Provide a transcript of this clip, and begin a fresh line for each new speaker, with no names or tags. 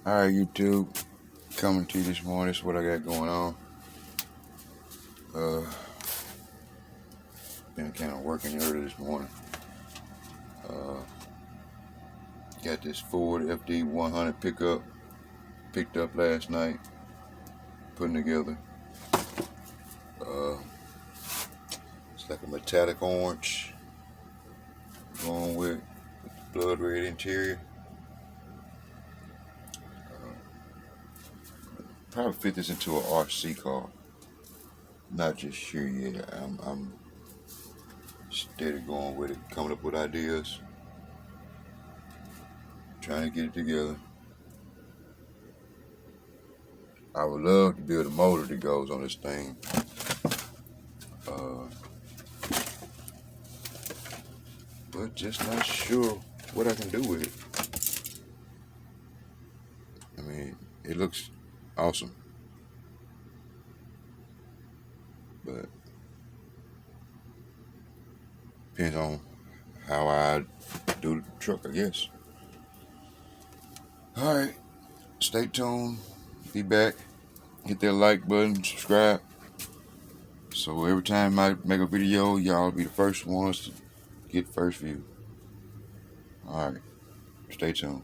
Alright, YouTube, coming to you this morning. This is what I got going on. Been kind of working early this morning. Got this Ford FD 100 pickup, picked up last night, putting together. It's like a metallic orange, going with blood red interior. Probably fit this into an RC car. Not just sure yet. I'm steady going with it, coming up with ideas, trying to get it together. I would love to build a motor that goes on this thing. But just not sure what I can do with it. I mean, it looks awesome, but depends on how I do the truck, I guess. Alright, stay tuned, be back, hit that like button, subscribe, so every time I make a video, y'all be the first ones to get first view. Alright, stay tuned.